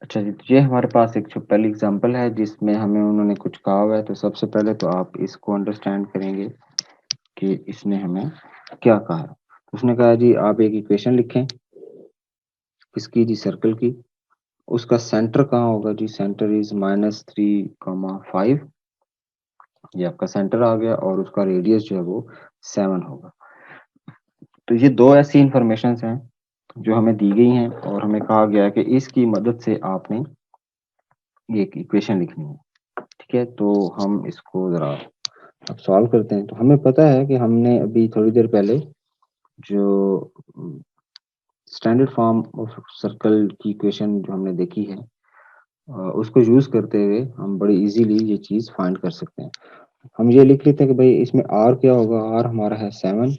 अच्छा जी, तो ये हमारे पास एक जो पहली एग्जांपल है जिसमें हमें उन्होंने कुछ कहा हुआ है, तो सबसे पहले तो आप इसको अंडरस्टैंड करेंगे कि इसने हमें क्या कहा है। उसने कहा जी आप एक इक्वेशन लिखें, किसकी जी, सर्कल की। उसका सेंटर कहाँ होगा जी, सेंटर इज -3, 5। ये आपका सेंटर आ गया और उसका रेडियस जो है वो 7 होगा। तो ये दो ऐसी इंफॉर्मेशन हैं जो हमें दी गई हैं और हमें कहा गया है कि इसकी मदद से आपने एक इक्वेशन लिखनी है। ठीक है, तो हम इसको जरा अब सॉल्व करते हैं। तो हमें पता है कि हमने अभी थोड़ी देर पहले जो स्टैंडर्ड फॉर्म ऑफ सर्कल की इक्वेशन जो हमने देखी है, उसको यूज करते हुए हम बड़ी इजीली ये चीज फाइंड कर सकते हैं। हम ये लिख लेते हैं कि भाई इसमें आर क्या होगा, आर हमारा है 7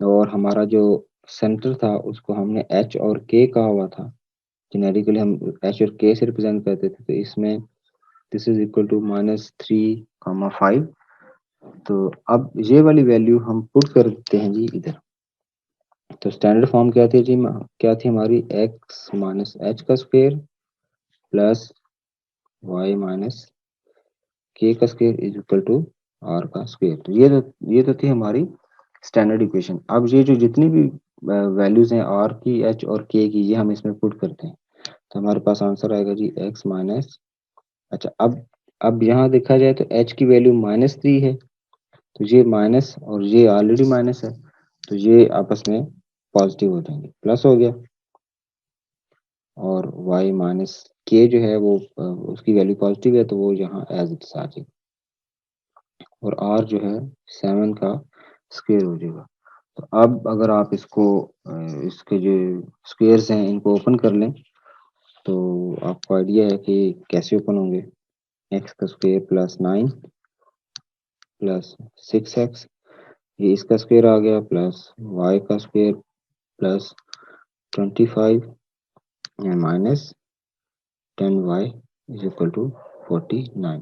और हमारा जो सेंटर था उसको हमने एच और के कहा हुआ था। जेनेरिकली हम एच और के से रिप्रेजेंट करते थे, तो इसमें दिस इज इक्वल टू -3, 5। तो अब ये वाली वैल्यू हम पुट कर देते हैं जी इधर। तो स्टैंडर्ड फॉर्म क्या थी जी, क्या थी हमारी, एक्स माइनस एच का square plus Y minus K का square is equal to R का स्क्वायर। तो ये तो थी हमारी स्टैंडर्ड इक्वेशन। अब ये जो जितनी भी वैल्यूज हैं आर की, एच और के की, ये हम इसमें पुट करते हैं, तो हमारे पास आंसर आएगा जी एक्स माइनस। अच्छा, अब यहाँ देखा जाए तो एच की वैल्यू -3 है, तो ये माइनस और ये ऑलरेडी माइनस है, तो ये आपस में पॉजिटिव हो जाएंगे, प्लस हो गया। और y माइनस के जो है वो उसकी वैल्यू पॉजिटिव है, तो वो यहाँ एज इट इज आ जाएगा। और r जो है 7 का स्क्वायर हो जाएगा। तो अब अगर आप इसको इसके जो स्क्वायर्स हैं इनको ओपन कर लें, तो आपको आइडिया है कि कैसे ओपन होंगे। x का स्क्वायर +9 प्लस 6x, ये इसका स्क्वायर आ गया, प्लस y का square plus 25 minus 10y is equal to 49।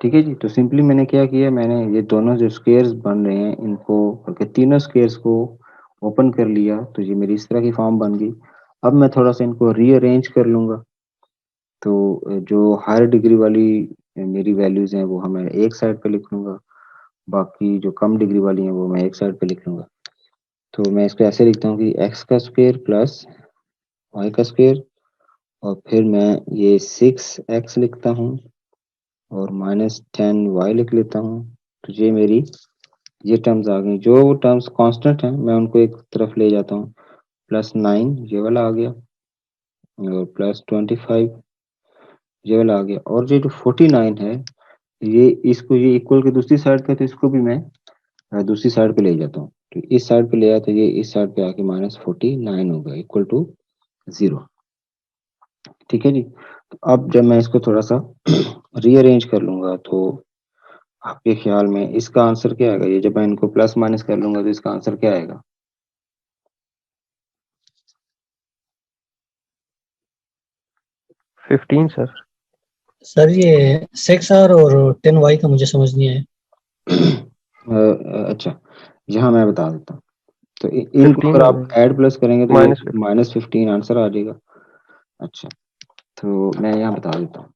ठीक है जी, तो सिंपली मैंने क्या किया, मैंने ये दोनों जो स्क्वायर्स बन रहे हैं इनको करके तीनों स्क्वायर्स को ओपन कर लिया, तो ये मेरी इस तरह की फॉर्म बन गई। अब मैं थोड़ा सा इनको रीअरेंज कर लूंगा। तो जो हायर डिग्री वाली मेरी वैल्यूज हैं वो हमें एक साइड पे लिख लूंगा, बाकी जो कम डिग्री वाली हैं वो मैं एक साइड पे लिख लूंगा। तो मैं इसको ऐसे लिखता हूँ कि एक्स का स्क्वायर प्लस वाई का स्क्वायर, और फिर मैं ये 6x लिखता हूँ और -10y लिख लेता हूँ। तो ये मेरी ये टर्म्स आ गई। जो टर्म्स कांस्टेंट हैं मैं उनको एक तरफ ले जाता हूँ, +9 ये वाला आ गया और +25 ये वाला आ गया। और ये जो 49 है, ये इसको ये इक्वल के दूसरी साइड पे, तो इसको भी मैं दूसरी साइड पे ले जाता हूँ। तो इस साइड पे ले आया तो ये इस साइड पे आके -49 होगा इक्वल टू 0। ठीक है जी, तो अब जब मैं इसको थोड़ा सा रीअरेंज कर लूंगा, तो आपके ख्याल में इसका आंसर क्या आएगा। ये जब मैं इनको प्लस माइनस कर लूंगा तो इसका आंसर क्या आएगा। 15 सर। सर ये 6R और 10Y का मुझे समझ नहीं आया। अच्छा, यहाँ मैं बता देता हूँ। तो इनको 15 अगर हो आप जाएगा, ऐड प्लस करेंगे तो ये -15। -15 आंसर आ जाएगा। अच्छा, तो मैं यहाँ बता देता हूँ।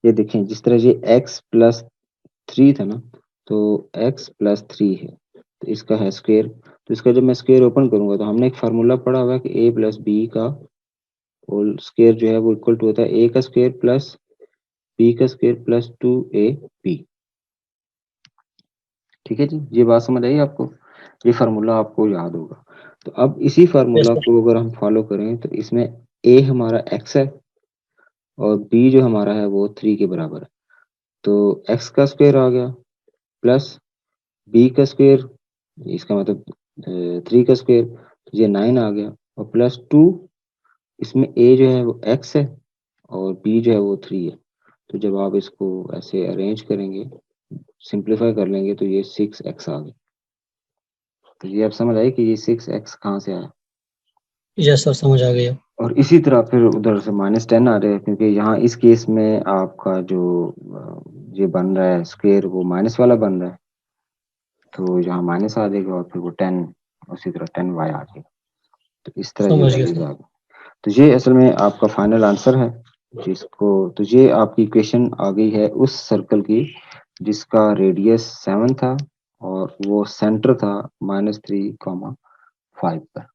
ये देखें, जिस तरह ये x+3 था ना, तो x+3 है, तो इसका है स्क्वायर। तो इसका जब मैं स्क्वायर ओपन करूंगा तो हमने एक फार्मूला पढ़ा हुआ है कि a+b का होल स्क्वायर जो है वो इक्वल टू होता है a का स्क्वायर प्लस b का स्क्वायर प्लस 2ab। ठीक है जी, ये बात समझ आई आपको, ये फार्मूला आपको याद होगा। तो अब इसी यस फार्मूला सर। को अगर हम फॉलो करें तो इसमें a हमारा x है और b जो हमारा है वो 3 के बराबर है। तो x का स्क्वायर आ गया प्लस b का स्क्वायर, इसका मतलब 3 का स्क्वायर, तो ये 9 आ गया, और +2, इसमें a जो है वो x है और b जो है वो 3 है। तो जब आप इसको ऐसे अरेंज करेंगे, सिंप्लीफाई कर लेंगे, तो ये 6x आ गया। तो ये आप समझ आए कि ये 6x कहाँ से आया। यस सर, समझ आ गया। और इसी तरह फिर उधर से -10 आ रहा है, क्योंकि यहाँ इस केस में आपका जो ये बन रहा है स्क्वायर वो माइनस वाला बन रहा है, तो यहाँ माइनस आ जाएगा और फिर वो 10, उसी तरह 10y आ जाएगा। तो इस तरह ये समझ गया वैल्यूज सर। आ गई। तो ये असल में आपका फाइनल आंसर है जिसको, तो ये आपकी इक्वेशन आ गई है उस सर्कल की जिसका रेडियस 7 था और वो सेंटर था -3, 5 पर।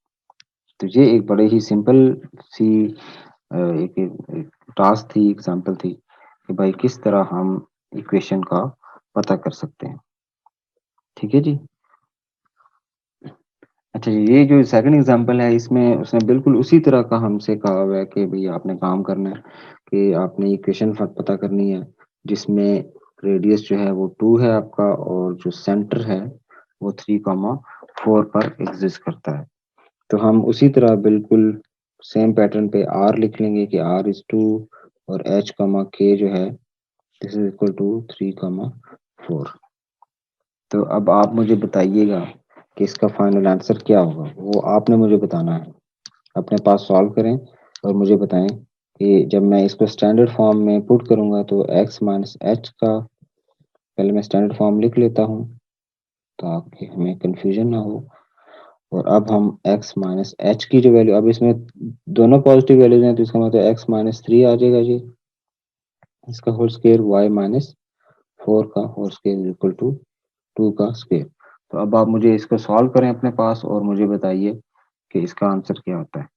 तो ये एक बड़े ही सिंपल सी एक, एक टास्क थी, एग्जांपल थी कि भाई किस तरह हम इक्वेशन का पता कर सकते हैं। ठीक है जी। अच्छा जी, ये जो सेकंड एग्जांपल है इसमें उसने बिल्कुल उसी तरह का हमसे कहा हुआ है कि भाई आपने काम करना है कि आपने इक्वेशन पता करनी है जिसमें रेडियस जो है वो 2 है आपका और जो सेंटर है वो 3, 4 पर एग्जिस्ट करता है। तो हम उसी तरह बिल्कुल सेम पैटर्न पे आर लिख लेंगे कि आर इज 2 और एच कमा के जो है दिस इज इक्वल टू 3, 4। तो अब आप मुझे बताइएगा कि इसका फाइनल आंसर क्या होगा, वो आपने मुझे बताना है। अपने पास सॉल्व करें और मुझे बताएं कि जब मैं इसको स्टैंडर्ड फॉर्म में पुट करूंगा तो x माइनस एच का पहले मैं स्टैंडर्ड फॉर्म लिख लेता हूँ ताकि हमें कंफ्यूजन ना हो। और अब हम x माइनस एच की जो वैल्यू, अब इसमें दोनों पॉजिटिव वैल्यूज हैं तो इसका मतलब x-3 आ जाएगा जी, इसका होल स्क्वायर y माइनस 4 का होल स्क्वायर इक्वल टू 2 का स्क्वायर। तो अब आप मुझे इसको सॉल्व करें अपने पास और मुझे बताइए कि इसका आंसर क्या होता है।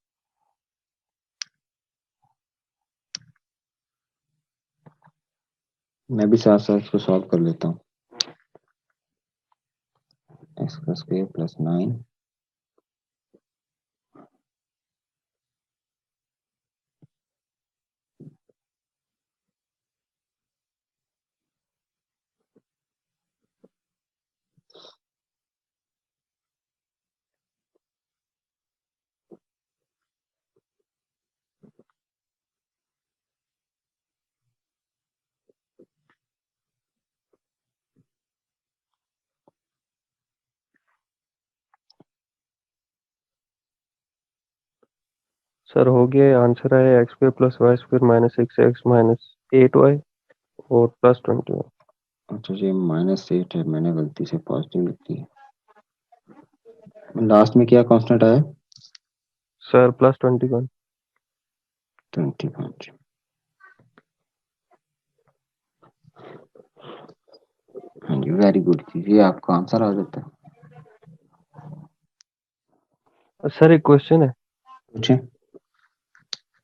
मैं भी साथ साथ इसको सॉल्व कर लेता हूँ। एक्स का स्क्वायर प्लस 9, सर हो गया, आंसर है X square plus Y square minus 6x minus 8y और प्लस 21। अच्छा जी -8 है, मैंने गलती से पॉजिटिव लिख दी। लास्ट में क्या कांस्टेंट आया? Sir plus 21। 25। हाँ जी, वेरी गुड जी, ये आपका आंसर आ जाता है। सर एक क्वेश्चन है। पूछें।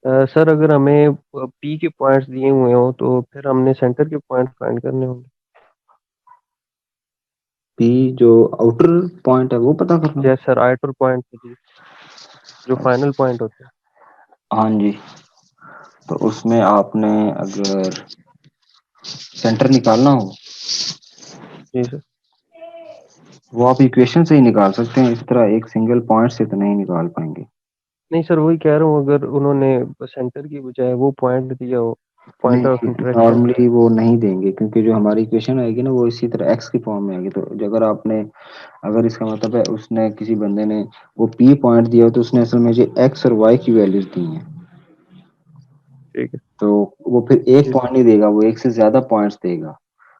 सर अगर हमें पी के पॉइंट्स दिए हुए हो तो फिर हमने सेंटर के पॉइंट फाइंड करने होंगे। पी जो आउटर पॉइंट है वो पता करना। जैसे सर आउटर पॉइंट जी, जो फाइनल पॉइंट होते हैं। हाँ जी, तो उसमें आपने अगर सेंटर निकालना हो जी सर। वो आप इक्वेशन से ही निकाल सकते हैं, इस तरह एक सिंगल पॉइंट से तो नहीं निकाल पाएंगे। नहीं सर, वही कह रहा हूँ, अगर उन्होंने सेंटर की बजाय वो पॉइंट दिया हो, पॉइंट ऑफ नहीं, इंटरेक्शन। नॉर्मली वो नहीं देंगे क्योंकि जो हमारी इक्वेशन आएगी ना वो इसी तरह एक्स की फॉर्म में आएगी। तो अगर आपने, अगर इसका मतलब है उसने किसी बंदे ने वो पी पॉइंट दिया हो तो उसने असल में जो एक्स और वाई की वैल्यूज दी हैं, ठीक है। तो वो फिर एक जी पॉइंट नहीं देगा, वो एक से ज्यादा पॉइंट्स देगा।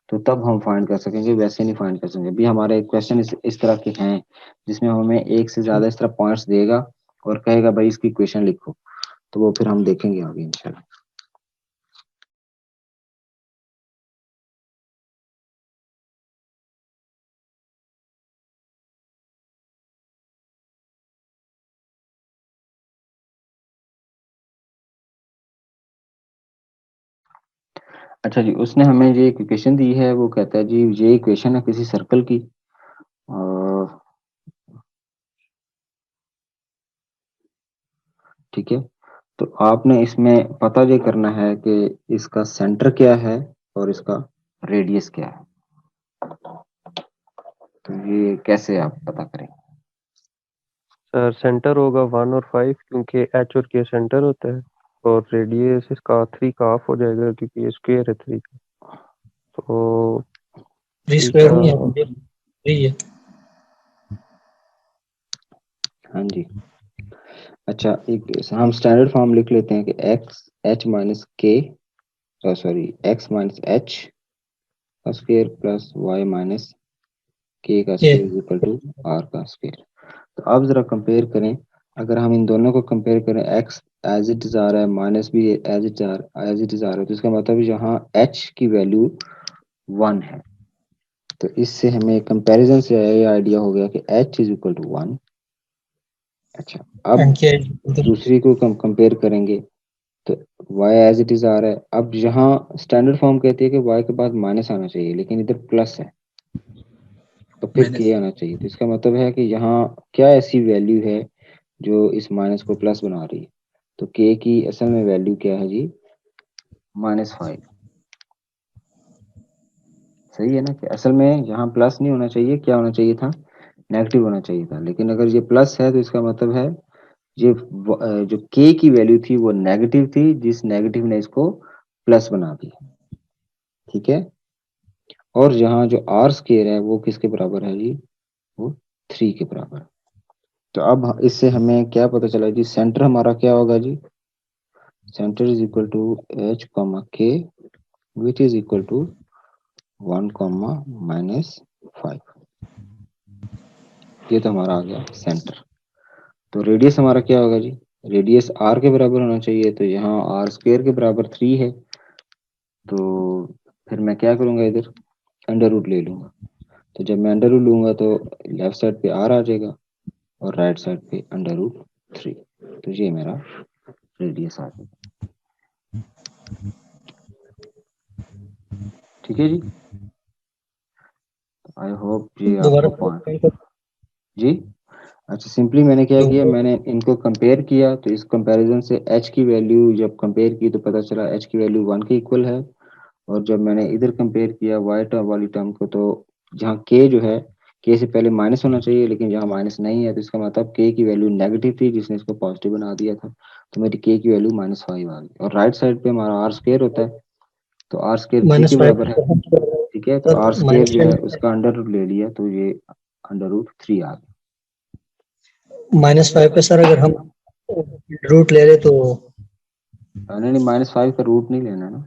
तो तब हम फाइंड कर सकेंगे, वैसे नहीं फाइंड कर सकेंगे। भी हमारे क्वेश्चन इस तरह के हैं जिसमें हमें एक से ठीक। ज्यादा इस तरह पॉइंट्स देगा और कहेगा भाई इसकी इक्वेशन लिखो, तो वो फिर हम देखेंगे आगे इंशाल्लाह। अच्छा जी, उसने हमें ये इक्वेशन दी है, वो कहता है जी ये इक्वेशन है किसी सर्कल की और ठीक है। तो आपने इसमें पता ये करना है कि इसका सेंटर क्या है और इसका रेडियस क्या है। तो ये कैसे आप पता करें? सर सेंटर होगा 1 और 5 क्योंकि एच और के सेंटर होता है, और रेडियस इसका 3 का हाफ हो जाएगा क्योंकि ये स्क्वायर है 3 का। तो 3 3 स्क्वायर का। नहीं है, 3 है। हाँ जी। अच्छा, एक हम स्टैंडर्ड फॉर्म लिख लेते हैं कि X H minus K, sorry X minus H का square plus Y minus K का ये square is equal to R का स्क्वायर। तो अब जरा कंपेयर करें, अगर हम इन दोनों को कंपेयर करें, एक्स एज इट इज आ रहा है, माइनस भी एज इट आ रहा है, तो इसका मतलब यहाँ h की वैल्यू 1 है। तो इससे हमें कंपैरिजन से ये आइडिया हो गया कि h इज इक्वल टू 1। अच्छा, अब एंड के मतलब दूसरी को कंपेयर करेंगे तो y एज इट इज आ रहा है। अब यहाँ स्टैंडर्ड फॉर्म कहती है कि y के बाद माइनस आना चाहिए, लेकिन इधर प्लस है तो फिर माइनस k आना चाहिए। तो इसका मतलब है कि यहाँ क्या ऐसी वैल्यू है जो इस माइनस को प्लस बना रही है। तो k की असल में वैल्यू क्या है जी, -5। सही है ना, कि असल में यहाँ प्लस नहीं होना चाहिए, क्या होना चाहिए था, नेगेटिव होना चाहिए था। लेकिन अगर ये प्लस है तो इसका मतलब है ये जो k की वैल्यू थी वो नेगेटिव थी, जिस नेगेटिव ने इसको प्लस बना दिया। ठीक है, और यहाँ जो r स्क्वायर है वो किसके बराबर है जी, वो 3 के बराबर है। तो अब इससे हमें क्या पता चला जी, सेंटर हमारा क्या होगा जी, centre is equal to h comma k which is equal to 1 comma -5। ये तो हमारा आ गया सेंटर। तो रेडियस हमारा क्या होगा जी, रेडियस r के बराबर होना चाहिए, तो यहाँ r स्क्वायर के बराबर 3 है। तो फिर मैं क्या करूँगा, इधर अंडर रूट ले लूँगा। तो जब मैं अंडर रूट लूँगा तो लेफ्ट साइड पे r आ जाएगा और राइट साइड पे √3। तो ये मेरा रेडियस आ गया। ठीक है जी, आई होप ये दोबारा आपको पॉइंट जी। अच्छा, सिंपली मैंने क्या किया, मैंने इनको कंपेयर किया। तो इस कंपैरिजन से h की वैल्यू जब कंपेयर की तो पता चला h की वैल्यू 1 के इक्वल है। और जब मैंने इधर कंपेयर किया y टर्म वाली टर्म को, तो जहाँ k जो है, k से पहले माइनस होना चाहिए, लेकिन यहाँ माइनस नहीं है, तो इसका मतलब k की वैल्यू नेगेटिव थी जिसने इसको पॉजिटिव बना दिया था। तो मेरी k की वैल्यू -5 आ गई। और राइट साइड पे हमारा r स्क्वायर होता है, तो r स्क्वायर 3 के -5 बराबर है। ठीक है, तो सर r स्क्वायर जो है -10 उसका अंडर रूट ले लिया, तो ये √3 आ गया। -5 पे सर अगर हम रूट ले रहे तो नहीं नहीं, -5 का रूट नहीं लेना है ना।